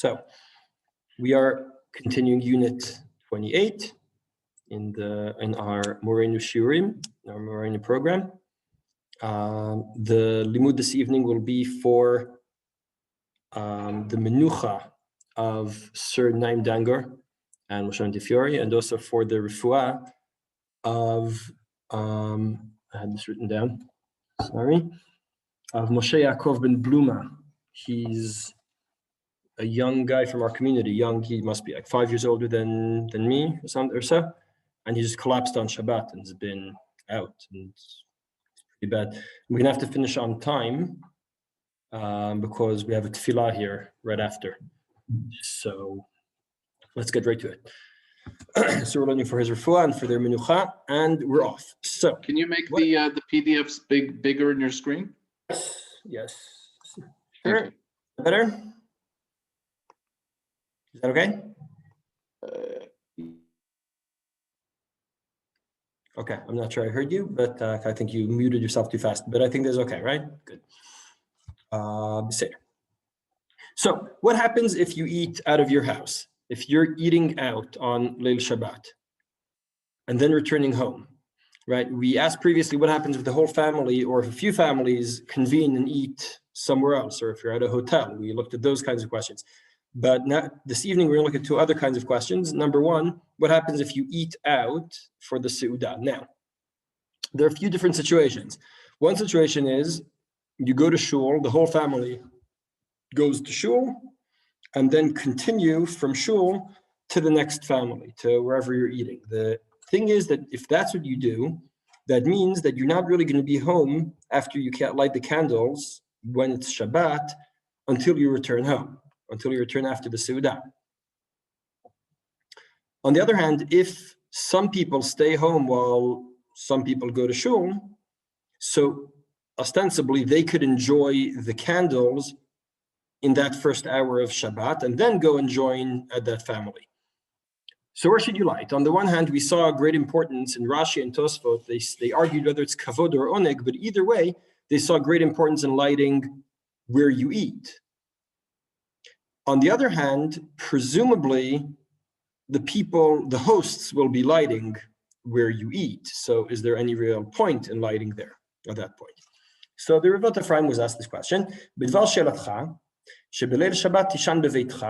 So we are continuing unit 28 in our Morenu Shiurim, our Morenu program. The limud this evening will be for the menucha of Sir Naim Dangur and Moshe Fiore, and also for the refuah of I had this written down. Sorry, of Moshe Yaakov ben Bluma. He's a young guy from our community. Young, he must be like 5 years older than me or so, and he just collapsed on Shabbat and has been out, and it's pretty bad. We're gonna have to finish on time because we have a tefillah here right after. So let's get right to it. So we're looking for his refuah and for their menucha, and we're off. So can you make the PDFs bigger in your screen? Yes. Sure. Better? Is that okay? Okay, I'm not sure I heard you, but I think you muted yourself too fast, but I think that's okay, right? Good. So what happens if you eat out of your house? If you're eating out on Leil Shabbat and then returning home, right? We asked previously what happens if the whole family or if a few families convene and eat somewhere else, or if you're at a hotel. We looked at those kinds of questions. But this evening, we're going to look at two other kinds of questions. Number one, what happens if you eat out for the Seudah? Now, there are a few different situations. One situation is you go to shul, the whole family goes to shul, and then continue from shul to the next family, to wherever you're eating. The thing is that if that's what you do, that means that you're not really going to be home after you can't light the candles when it's Shabbat until you return home, until you return after the Seudah. On the other hand, if some people stay home while some people go to shul, so ostensibly they could enjoy the candles in that first hour of Shabbat and then go and join that family. So where should you light? On the one hand, we saw great importance in Rashi and Tosfot. They argued whether it's kavod or oneg, but either way, they saw great importance in lighting where you eat. On the other hand, presumably, the hosts will be lighting where you eat. So is there any real point in lighting there at that point? So the Revot Ephraim was asked this question. בדבר שאלתך, שבליל שבת תישן בביתך,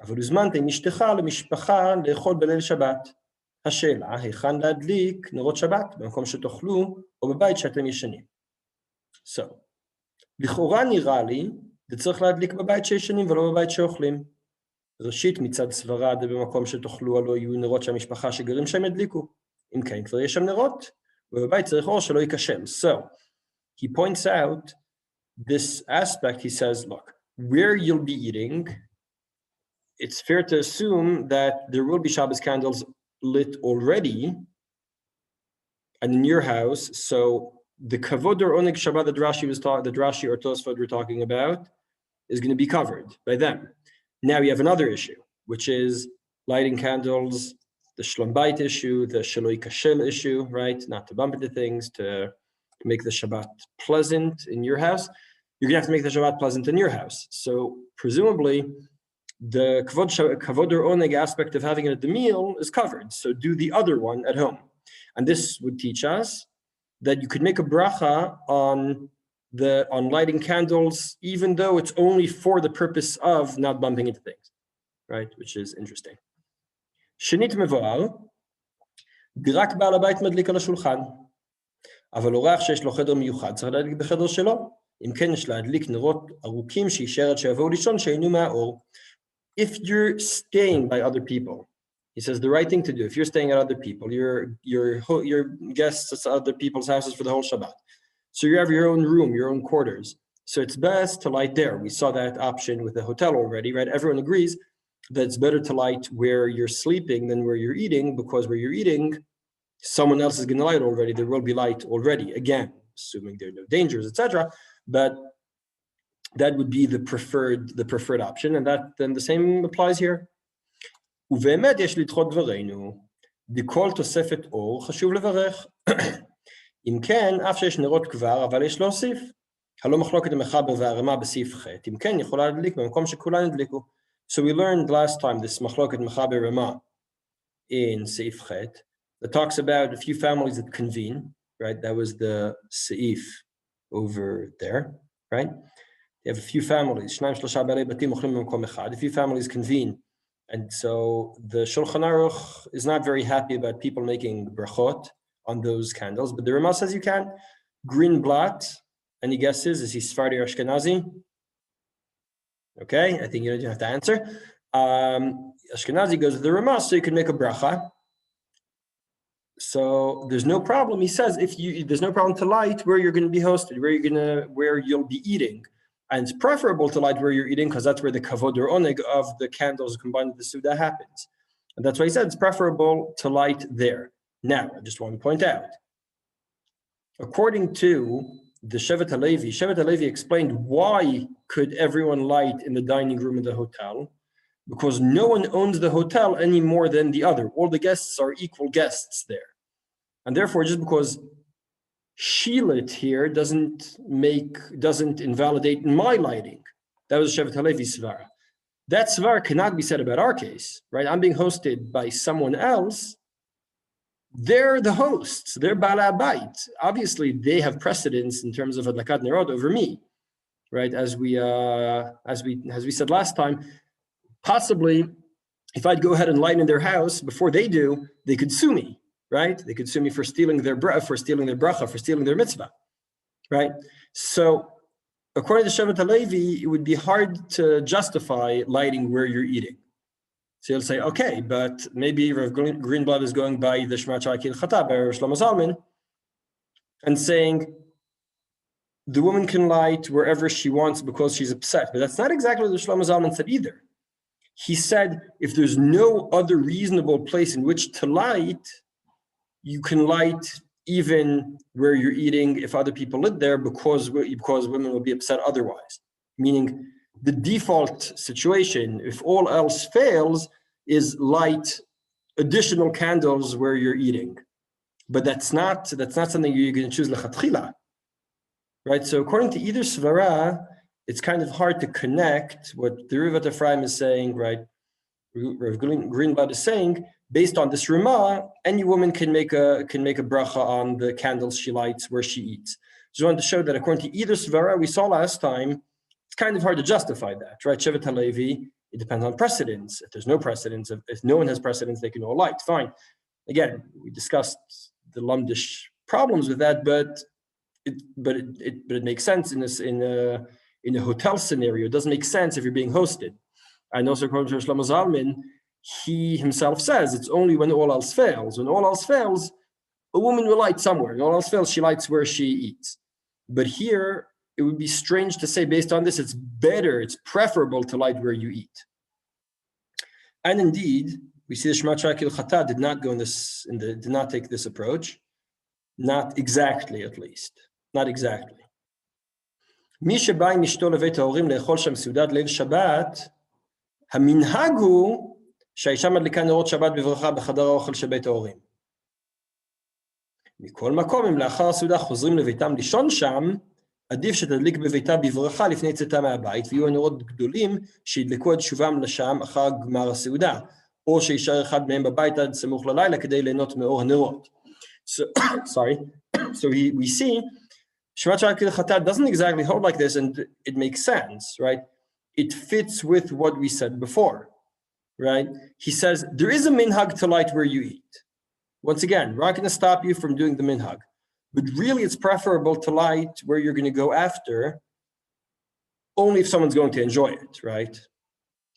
אבל הוזמנת עם אשתך למשפחה לאכול בליל שבת. השאלה, היכן להדליק נרות שבת, במקום שתאכלו, או בבית שאתם ישנים. So, לכאורה נראה לי, זה צריך להדליק בבית שישנים ולא בבית שאוכלים. ראשית, מצד סברה, במקום שתאכלו, הלא יהיו נרות שהמשפחה שגרים שם ידליקו. אם כן, כבר יש שם נרות, ובבית צריך אור שלא ייכשל. So, he points out this aspect. He says, look, where you'll be eating, it's fair to assume that there will be Shabbos candles lit already and in your house. So the kavod or oneg Shabbat that Rashi or Tosfot were talking about is going to be covered by them. Now you have another issue, which is lighting candles, the shlom bayit issue, the sheloi kashel issue, right? Not to bump into things, to make the Shabbat pleasant in your house. You're going to have to make the Shabbat pleasant in your house. So presumably, the kavod or oneg aspect of having it at the meal is covered. So do the other one at home. And this would teach us that you could make a bracha on lighting candles, even though it's only for the purpose of not bumping into things, right? Which is interesting. Shenit mevoal, רק בעל הבית מדליק על השולחן. אבל אורח שיש לו חדר מיוחד צריך להדליק בחדר שלו. אם כן יש להדליק נרות ארוכים שישאר עד שיבואו לישון שהיינו מהאור. If you're staying by other people, he says the right thing to do, if you're staying at other people, your guests at other people's houses for the whole Shabbat. So you have your own room, your own quarters. So it's best to light there. We saw that option with the hotel already, right? Everyone agrees that it's better to light where you're sleeping than where you're eating, because where you're eating, someone else is going to light already. There will be light already. Again, assuming there are no dangers, etc. But that would be the preferred option, and that then the same applies here. ובאמת יש לדחות דברינו, בכל תוספת אור חשוב לברך. אם כן, אף שיש נרות כבר, אבל יש להוסיף. הלא מחלוקת המחבר והרמה בסעיף ח', אם כן, יכולה להדליק במקום שכולן הדליקו. So we learned last time this Machloket Mechaber Rama in Seif Chet that talks about a few families that convene, right? That was the Seif over there, right? You have a few families. A few families convene. And so the Shulchan Aruch is not very happy about people making brachot on those candles, but the Rama says you can. Greenblatt, any guesses? Is he Sephardi or Ashkenazi? Okay, I think you don't have to answer. Ashkenazi goes with the Rama, so you can make a bracha. So there's no problem. He says there's no problem to light where you're going to be hosted, where you'll be eating. And it's preferable to light where you're eating because that's where the kavod or oneg of the candles combined with the Suda happens. And that's why he said it's preferable to light there. Now, I just want to point out, according to the Shevet HaLevi explained why could everyone light in the dining room of the hotel? Because no one owns the hotel any more than the other. All the guests are equal guests there. And therefore, just because Shilit here doesn't invalidate my lighting. That was Shevet HaLevi's svara. That svara cannot be said about our case, right? I'm being hosted by someone else. They're the hosts. They're Bala Bait. Obviously, they have precedence in terms of Adlakat Nerot over me, right? As we said last time, possibly if I'd go ahead and light in their house before they do, they could sue me. Right? They could sue me for stealing their bracha, for stealing their mitzvah, right? So, according to Shevet HaLevi, it would be hard to justify lighting where you're eating. So you'll say, okay, but maybe Rav Greenblatt is going by the Shema Chakil Chata by Rav Shlomo Zalman and saying the woman can light wherever she wants because she's upset. But that's not exactly what Shlomo Zalman said either. He said if there's no other reasonable place in which to light, you can light even where you're eating if other people live there because women will be upset otherwise. Meaning the default situation, if all else fails, is light additional candles where you're eating. But that's not something you're going to choose lechatchila. Right? So according to either svara, it's kind of hard to connect what the Rivat Ephraim is saying, right? Rav Greenblatt is saying, based on this Ramah, any woman can make a bracha on the candles she lights where she eats. So I wanted to show that according to either svara we saw last time, it's kind of hard to justify that, right? Shevet HaLevi, it depends on precedence. If there's no precedence, if no one has precedence, they can all light. Fine. Again, we discussed the lumdish problems with that, but it makes sense in a hotel scenario. It doesn't make sense if you're being hosted. And also according to Shlomo Zalman, he himself says it's only when all else fails. When all else fails, a woman will light somewhere. When all else fails, she lights where she eats. But here, it would be strange to say based on this, it's preferable to light where you eat. And indeed, we see the Shema Chakil Chata did not take this approach. Not exactly, at least. Not exactly. מי שבא עם אשתו לבית ההורים לאכול שם סעודת ליל שבת, המנהג הוא שהאישה מדליקה נרות שבת בברכה בחדר האוכל של בית ההורים. מכל מקום, אם לאחר הסעודה חוזרים לביתם לישון שם, עדיף שתדליק בביתה בברכה לפני צאתה מהבית, ויהיו הנרות גדולים שידלקו עד שובם לשם אחר גמר הסעודה, או שישאר אחד מהם בבית עד סמוך ללילה כדי ליהנות מאור הנרות. So we see Shema Chakil Chata doesn't exactly hold like this, and it makes sense, right? It fits with what we said before, right? He says there is a minhag to light where you eat. Once again, we're not going to stop you from doing the minhag, but really it's preferable to light where you're going to go after, only if someone's going to enjoy it, right?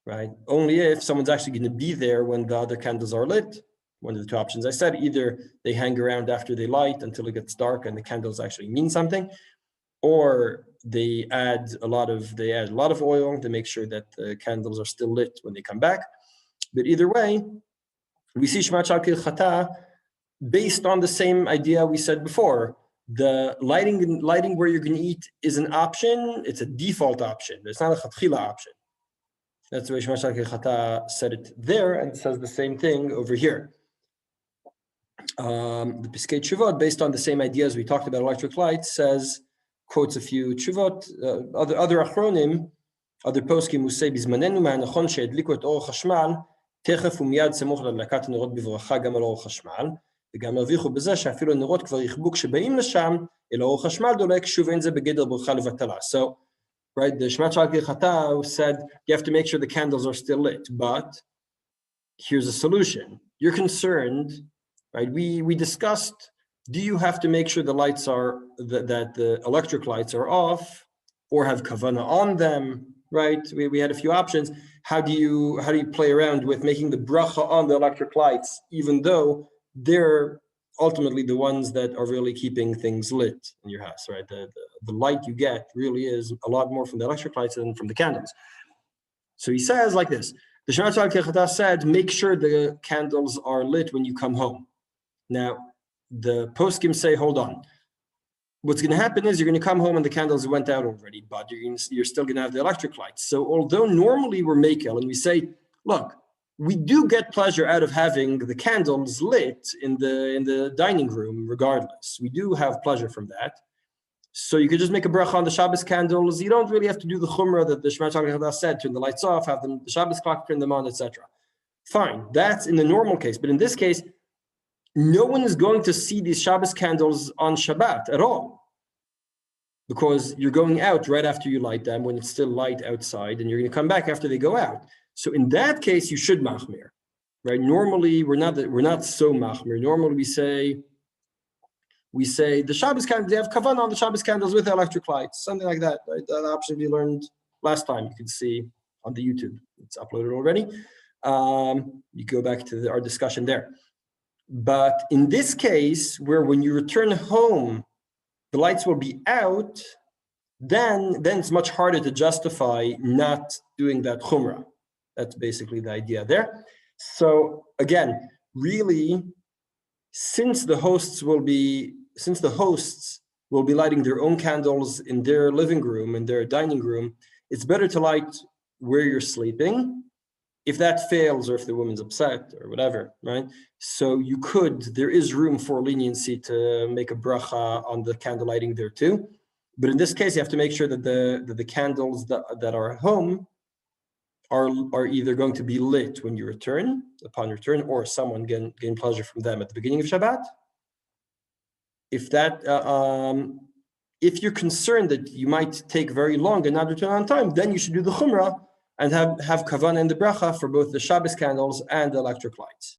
Right? Only if someone's actually going to be there when the other candles are lit. One of the two options I said, either they hang around after they light until it gets dark and the candles actually mean something, or they add a lot of oil to make sure that the candles are still lit when they come back. But either way, we see Shema Chakil Chata based on the same idea we said before. The lighting where you're going to eat is an option. It's a default option. It's not a chatchila option. That's the way Shema Chakil Chata said it there, and it says the same thing over here. The Piskei Tshuvot, based on the same ideas we talked about electric lights, quotes a few Tshuvot. Other Achronim Other poskim who say, בזמננו מהנכון שהדליקו את אור החשמל, תכף ומיד סמוך להדלקת הנרות בברכה גם על אור החשמל, וגם הרוויחו בזה שאפילו הנרות כבר יכבו כשבאים לשם, אלא אור החשמל דולק, שוב אין זה בגדר ברכה לבטלה. So, right, the Shema Chalkei said, you have to make sure the candles are still lit, but here's a solution. You're concerned, right? We discussed, do you have to make sure the lights are, that the electric lights are off, or have kavana on them, right? We had a few options. How do you play around with making the bracha on the electric lights, even though they're ultimately the ones that are really keeping things lit in your house, right? The light you get really is a lot more from the electric lights than from the candles. So he says like this, the Shema Chalkei said, make sure the candles are lit when you come home. Now, the poskim say, hold on. What's going to happen is you're going to come home and the candles went out already, but you're still going to have the electric lights. So although normally we're makel and we say, look, we do get pleasure out of having the candles lit in the dining room regardless. We do have pleasure from that. So you could just make a bracha on the Shabbos candles. You don't really have to do the chumrah that the Shema Chalkei said, turn the lights off, have the Shabbos clock, turn them on, etc. Fine, that's in the normal case. But in this case, no one is going to see these Shabbos candles on Shabbat at all, because you're going out right after you light them when it's still light outside, and you're going to come back after they go out. So in that case, you should machmir, right? Normally, we're not so machmir. Normally, we say the Shabbos candles, they have kavanah on the Shabbos candles with electric lights, something like that. Right? That option we learned last time. You can see on the YouTube. It's uploaded already. You go back to our discussion there. But in this case, where when you return home, the lights will be out, then it's much harder to justify not doing that chumrah. That's basically the idea there. So again, really, since the hosts will be lighting their own candles in their living room, in their dining room, it's better to light where you're sleeping. If that fails, or if the woman's upset or whatever, right? So there is room for leniency to make a bracha on the candle lighting there too. But in this case, you have to make sure that the candles that are at home are either going to be lit when you return, upon return, or someone gain pleasure from them at the beginning of Shabbat. If you're concerned that you might take very long and not return on time, then you should do the chumrah and have kavanah in the bracha for both the Shabbos candles and the electric lights.